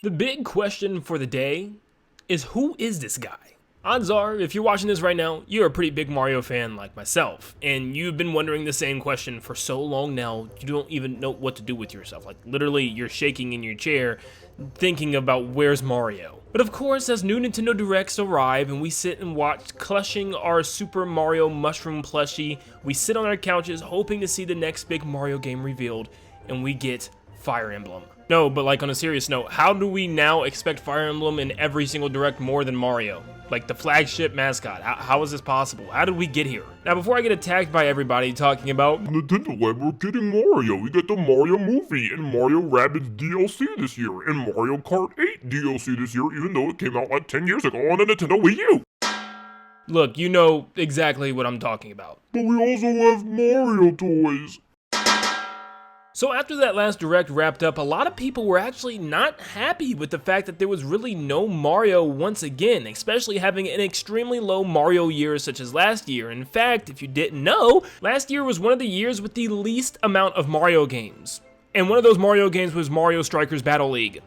The big question for the day is, who is this guy? Odds are, if you're watching this right now, you're a pretty big Mario fan like myself, and you've been wondering the same question for so long now, you don't even know what to do with yourself. Like, literally, you're shaking in your chair, thinking about where's Mario. But of course, as new Nintendo Directs arrive and we sit and watch, clutching our Super Mario mushroom plushie, we sit on our couches hoping to see the next big Mario game revealed, and we get Fire Emblem. No, but like on a serious note, how do we now expect Fire Emblem in every single Direct more than Mario? Like the flagship mascot. How is this possible? How did we get here? Now, before I get attacked by everybody talking about Nintendo Land, we're getting Mario. We got the Mario movie and Mario Rabbids DLC this year and Mario Kart 8 DLC this year, even though it came out like 10 years ago on the Nintendo Wii U. Look, you know exactly what I'm talking about. But we also have Mario toys. So after that last Direct wrapped up, a lot of people were actually not happy with the fact that there was really no Mario once again, especially having an extremely low Mario year such as last year. In fact, if you didn't know, last year was one of the years with the least amount of Mario games. And one of those Mario games was Mario Strikers Battle League.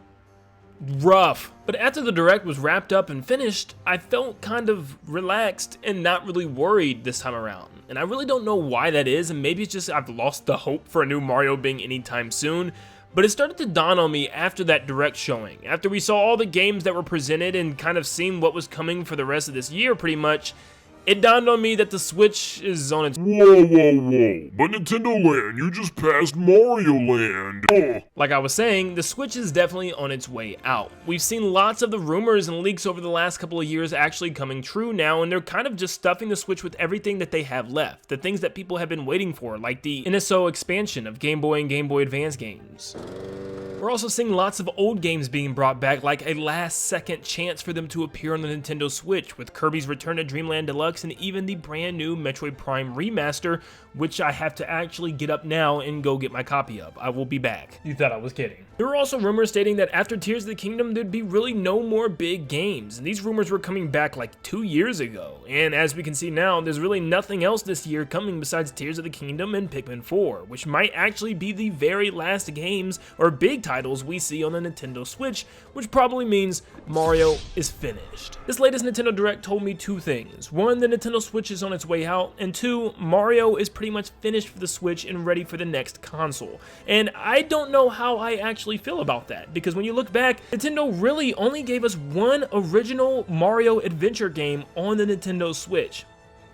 Rough. But after the Direct was wrapped up and finished, I felt kind of relaxed and not really worried this time around. And I really don't know why that is, and maybe it's just I've lost the hope for a new Mario being anytime soon. But it started to dawn on me after that Direct showing. After we saw all the games that were presented and kind of seen what was coming for the rest of this year pretty much, it dawned on me that the Switch is on its— Whoa. But Nintendo Land, you just passed Mario Land. Oh. Like I was saying, the Switch is definitely on its way out. We've seen lots of the rumors and leaks over the last couple of years actually coming true now, and they're kind of just stuffing the Switch with everything that they have left. The things that people have been waiting for, like the NSO expansion of Game Boy and Game Boy Advance games. We're also seeing lots of old games being brought back, like a last-second chance for them to appear on the Nintendo Switch, with Kirby's Return to Dreamland Deluxe and even the brand new Metroid Prime Remaster, which I have to actually get up now and go get my copy of. I will be back. You thought I was kidding. There were also rumors stating that after Tears of the Kingdom, there'd be really no more big games, and these rumors were coming back like 2 years ago. And as we can see now, there's really nothing else this year coming besides Tears of the Kingdom and Pikmin 4, which might actually be the very last games or big titles we see on the Nintendo Switch, which probably means Mario is finished. This latest Nintendo Direct told me two things. One, the Nintendo Switch is on its way out, and two, Mario is pretty much finished for the Switch and ready for the next console. And I don't know how I actually feel about that, because when you look back, Nintendo really only gave us one original Mario adventure game on the Nintendo Switch.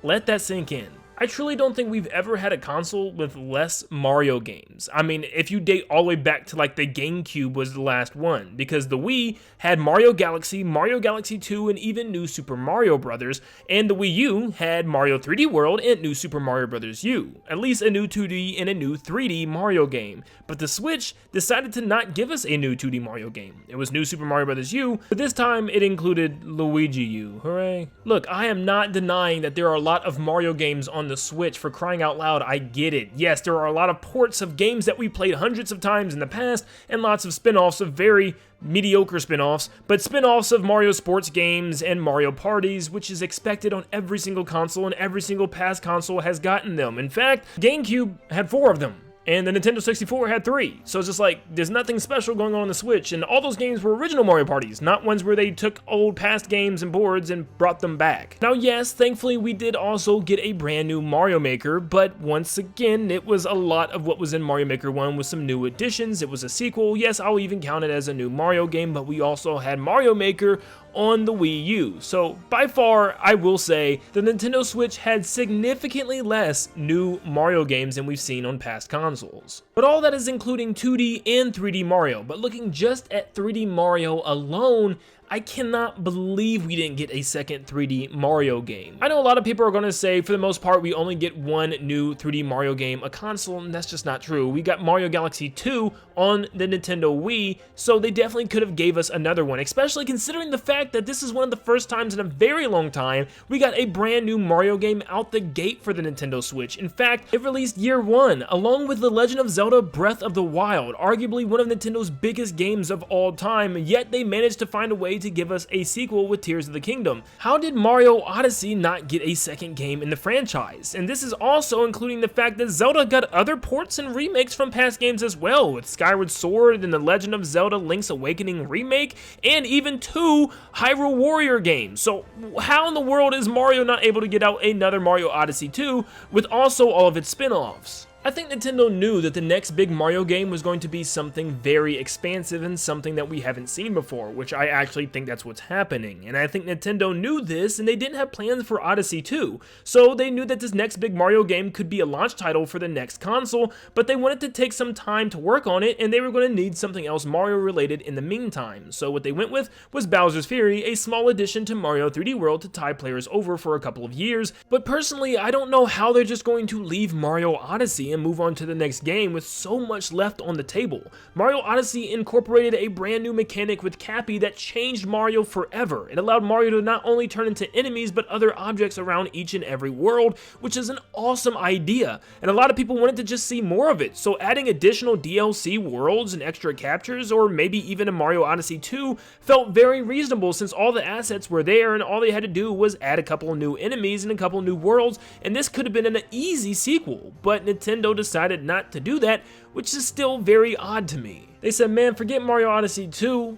Let that sink in. I truly don't think we've ever had a console with less Mario games. I mean, if you date all the way back to like the GameCube was the last one, because the Wii had Mario Galaxy 2, and even New Super Mario Bros., and the Wii U had Mario 3D World and New Super Mario Bros. U, at least a new 2D and a new 3D Mario game. But the Switch decided to not give us a new 2D Mario game. It was New Super Mario Bros. U, but this time it included Luigi U. Hooray. Look, I am not denying that there are a lot of Mario games on the Switch, for crying out loud. I get it. Yes, there are a lot of ports of games that we played hundreds of times in the past, and lots of spin-offs of very mediocre spin-offs, but spin-offs of Mario sports games and Mario parties, which is expected on every single console, and every single past console has gotten them. In fact, GameCube had 4 of them, and the Nintendo 64 had 3. So it's just like, there's nothing special going on the Switch, and all those games were original Mario parties, not ones where they took old past games and boards and brought them back. Now yes, thankfully we did also get a brand new Mario Maker, but once again, it was a lot of what was in Mario Maker 1 with some new additions. It was a sequel. Yes, I'll even count it as a new Mario game, but we also had Mario Maker on the Wii U. So by far, I will say, the Nintendo Switch had significantly less new Mario games than we've seen on past consoles. But all that is including 2D and 3D Mario. But looking just at 3D Mario alone, I cannot believe we didn't get a second 3D Mario game. I know a lot of people are going to say, for the most part, we only get one new 3D Mario game a console, and that's just not true. We got Mario Galaxy 2 on the Nintendo Wii, so they definitely could have gave us another one, especially considering the fact that this is one of the first times in a very long time we got a brand new Mario game out the gate for the Nintendo Switch. In fact, it released year 1, along with The Legend of Zelda Breath of the Wild, arguably one of Nintendo's biggest games of all time, yet they managed to find a way to give us a sequel with Tears of the Kingdom. How did Mario Odyssey not get a second game in the franchise? And this is also including the fact that Zelda got other ports and remakes from past games as well, with Skyward Sword and The Legend of Zelda Link's Awakening remake, and even 2 Hyrule Warrior games. So how in the world is Mario not able to get out another Mario Odyssey 2 with also all of its spin-offs? I think Nintendo knew that the next big Mario game was going to be something very expansive and something that we haven't seen before, which I actually think that's what's happening. And I think Nintendo knew this, and they didn't have plans for Odyssey 2. So they knew that this next big Mario game could be a launch title for the next console, but they wanted to take some time to work on it, and they were going to need something else Mario related in the meantime. So what they went with was Bowser's Fury, a small addition to Mario 3D World to tie players over for a couple of years. But personally, I don't know how they're just going to leave Mario Odyssey and move on to the next game with so much left on the table. Mario Odyssey incorporated a brand new mechanic with Cappy that changed Mario forever. It allowed Mario to not only turn into enemies but other objects around each and every world, which is an awesome idea, and a lot of people wanted to just see more of it. So adding additional DLC worlds and extra captures, or maybe even a Mario Odyssey 2, felt very reasonable since all the assets were there and all they had to do was add a couple of new enemies and a couple new worlds, and this could have been an easy sequel. But Nintendo decided not to do that, which is still very odd to me. They said, man, forget Mario Odyssey 2,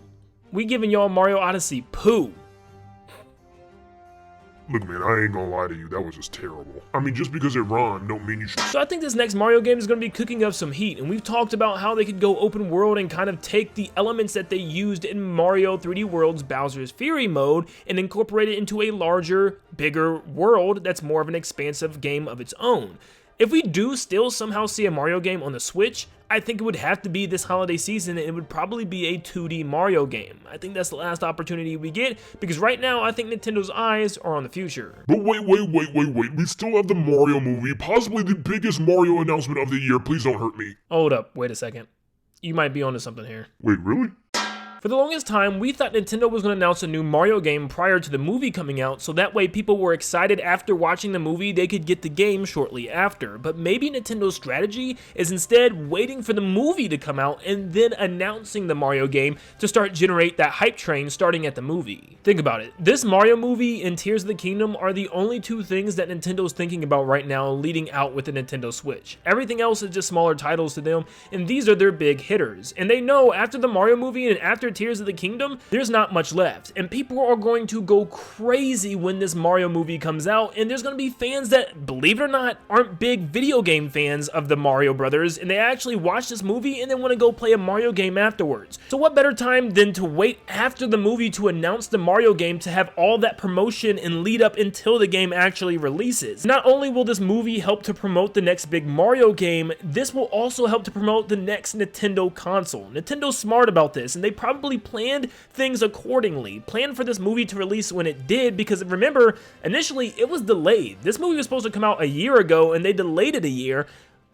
we giving y'all Mario Odyssey poo. Look, man, I ain't gonna lie to you, that was just terrible. I mean, just because it rhymed don't mean you should. So I think this next Mario game is going to be cooking up some heat, and we've talked about how they could go open world and kind of take the elements that they used in Mario 3D World's Bowser's Fury mode and incorporate it into a larger, bigger world that's more of an expansive game of its own. If we do still somehow see a Mario game on the Switch, I think it would have to be this holiday season, and it would probably be a 2D Mario game. I think that's the last opportunity we get, because right now I think Nintendo's eyes are on the future. But wait, we still have the Mario movie, possibly the biggest Mario announcement of the year. Please don't hurt me. Hold up, wait a second. You might be onto something here. Wait, really? For the longest time, we thought Nintendo was going to announce a new Mario game prior to the movie coming out, so that way people were excited after watching the movie they could get the game shortly after. But maybe Nintendo's strategy is instead waiting for the movie to come out and then announcing the Mario game to start generate that hype train starting at the movie. Think about it. This Mario movie and Tears of the Kingdom are the only 2 things that Nintendo's thinking about right now leading out with the Nintendo Switch. Everything else is just smaller titles to them, and these are their big hitters. And they know after the Mario movie and after Tears of the Kingdom, there's not much left, and people are going to go crazy when this Mario movie comes out, and there's going to be fans that, believe it or not, aren't big video game fans of the Mario Brothers, and they actually watch this movie and then want to go play a Mario game afterwards. So what better time than to wait after the movie to announce the Mario game to have all that promotion and lead up until the game actually releases. Not only will this movie help to promote the next big Mario game, this will also help to promote the next Nintendo console. Nintendo's smart about this, and they probably planned things accordingly. Planned for this movie to release when it did, because remember, initially it was delayed. This movie was supposed to come out a year ago, and they delayed it a year.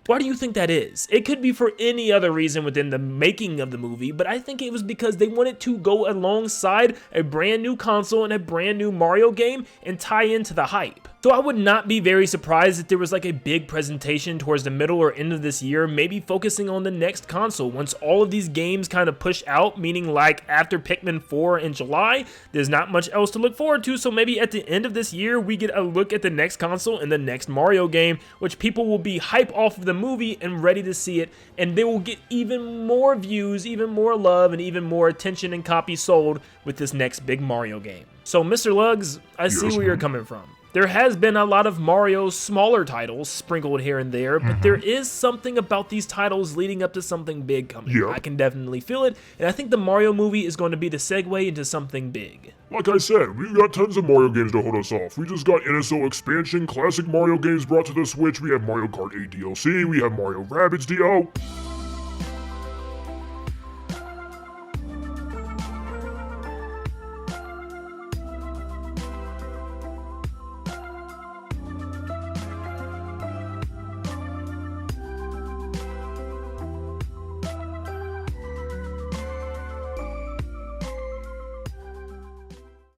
Why do you think that is? It could be for any other reason within the making of the movie, but I think it was because they wanted to go alongside a brand new console and a brand new Mario game and tie into the hype. So I would not be very surprised if there was like a big presentation towards the middle or end of this year, maybe focusing on the next console once all of these games kind of push out, meaning like after Pikmin 4 in July, there's not much else to look forward to, so maybe at the end of this year we get a look at the next console and the next Mario game, which people will be hype off of the movie and ready to see it, and they will get even more views, even more love, and even more attention and copies sold with this next big Mario game. So Mr. Lugs, I see where you're coming from. There has been a lot of Mario smaller titles sprinkled here and there, but there is something about these titles leading up to something big coming. Yep. I can definitely feel it, and I think the Mario movie is going to be the segue into something big. Like I said, we've got tons of Mario games to hold us off. We just got NSO expansion, classic Mario games brought to the Switch, we have Mario Kart 8 DLC, we have Mario Rabbids DLC.